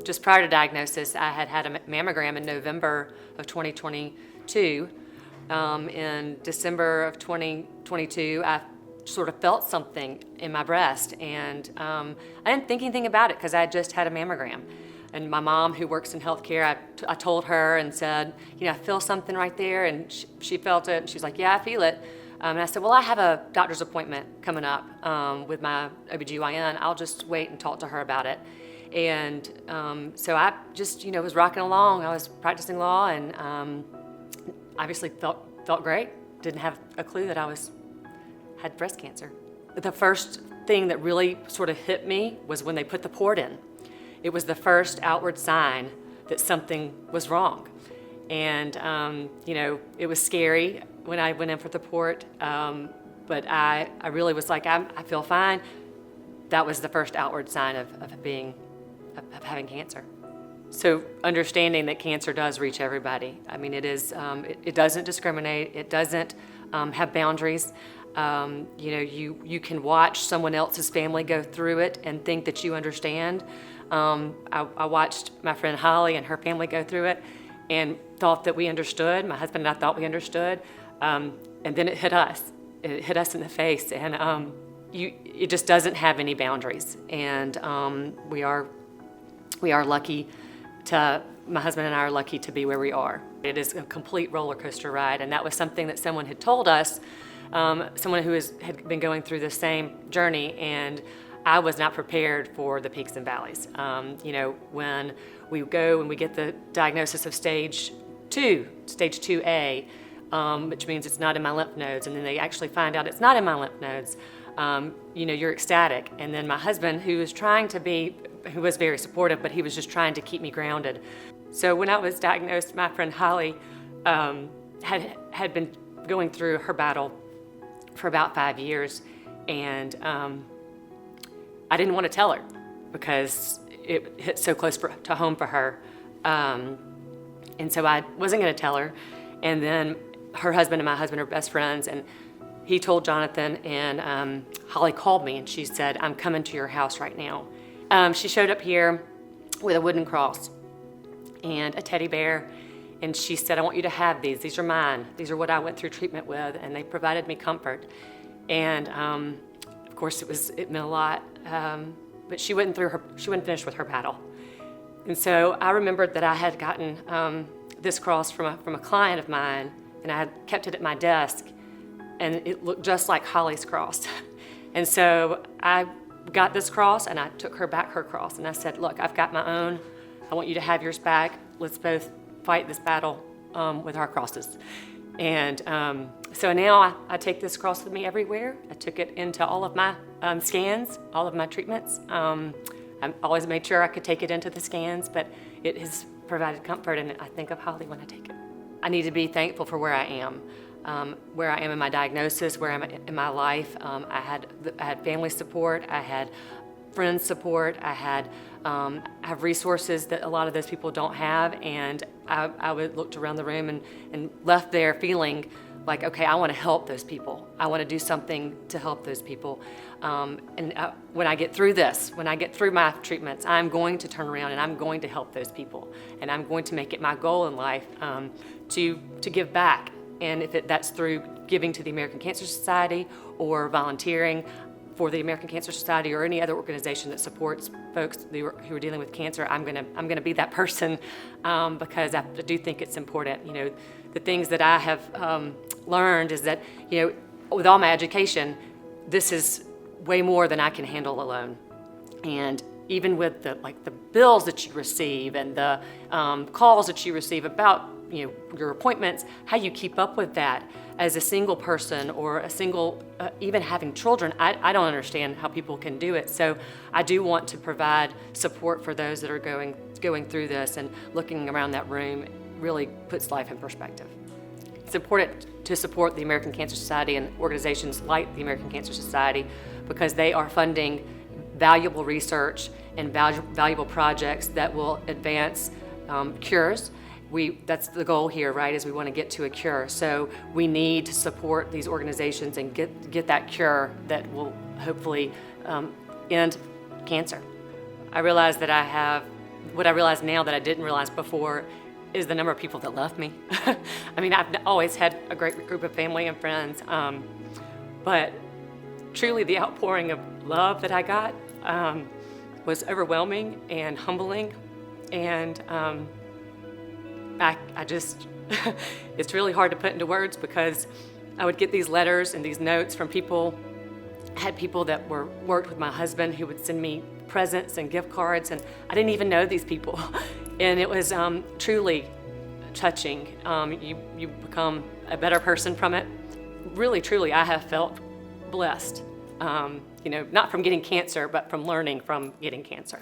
just prior to diagnosis, I had had a mammogram in November of 2022. In December of 2022, I sort of felt something in my breast, and I didn't think anything about it because I had just had a mammogram. And my mom, who works in healthcare, I told her and said, I feel something right there, and she felt it, and she's like, yeah, I feel it. And I said, well, I have a doctor's appointment coming up with my OBGYN. I'll just wait and talk to her about it. And so I just, was rocking along. I was practicing law, and obviously felt great. Didn't have a clue that I had breast cancer. The first thing that really sort of hit me was when they put the port in. It was the first outward sign that something was wrong. And, it was scary when I went in for the port, but I really was like, I feel fine. That was the first outward sign of having cancer. So understanding that cancer does reach everybody. I mean, it doesn't discriminate. It doesn't have boundaries. You can watch someone else's family go through it and think that you understand. I watched my friend Holly and her family go through it and thought that we understood. My husband and I thought we understood. And then it hit us. It hit us in the face. And it just doesn't have any boundaries. And we are lucky my husband and I are lucky to be where we are. It is a complete roller coaster ride. And that was something that someone had told us, someone who had been going through the same journey, and I was not prepared for the peaks and valleys. When we go and we get the diagnosis of stage 2A, which means it's not in my lymph nodes, and then they actually find out it's not in my lymph nodes, you're ecstatic. And then my husband, who was very supportive, but he was just trying to keep me grounded. So when I was diagnosed, my friend Holly had been going through her battle for about 5 years, and I didn't want to tell her because it hit so close to home for her. And so I wasn't going to tell her. And then her husband and my husband are best friends, and he told Jonathan, and Holly called me and she said, I'm coming to your house right now. She showed up here with a wooden cross and a teddy bear, and she said, I want you to have these. These are mine. These are what I went through treatment with, and they provided me comfort. And of course it meant a lot, but she went finished with her battle. And so I remembered that I had gotten this cross from a client of mine, and I had kept it at my desk, and it looked just like Holly's cross. And so I got this cross, and I took her back her cross, and I said, look, I've got my own. I want you to have yours back. Let's both fight this battle with our crosses. And so now I take this cross with me everywhere. I took it into all of my scans, all of my treatments. I always made sure I could take it into the scans, but it has provided comfort, and I think of Holly when I take it. I need to be thankful for where I am in my diagnosis, where I'm in my life. I had family support, I had friends support, I have resources that a lot of those people don't have, and I looked around the room and left there feeling like, okay, I want to help those people. I want to do something to help those people. When I get through this, when I get through my treatments, I'm going to turn around and I'm going to help those people. And I'm going to make it my goal in life to give back. And if that's through giving to the American Cancer Society or volunteering for the American Cancer Society or any other organization that supports folks who are dealing with cancer, I'm gonna be that person because I do think it's important. The things that I have learned is that with all my education, this is way more than I can handle alone. And even with the bills that you receive and the calls that you receive about your appointments, how you keep up with that as a single person or a single, even having children, I don't understand how people can do it. So I do want to provide support for those that are going through this, and looking around that room really puts life in perspective. It's important to support the American Cancer Society and organizations like the American Cancer Society because they are funding valuable research and valuable projects that will advance cures. That's the goal here, right, is we want to get to a cure. So we need to support these organizations and get that cure that will hopefully end cancer. I realize that I have what I realize now that I didn't realize before is the number of people that love me. I mean, I've always had a great group of family and friends, but truly the outpouring of love that I got was overwhelming and humbling, and I just, it's really hard to put into words, because I would get these letters and these notes from people. I had people that worked with my husband who would send me presents and gift cards, and I didn't even know these people. And it was truly touching. You become a better person from it. Really, truly, I have felt blessed. Not from getting cancer, but from learning from getting cancer.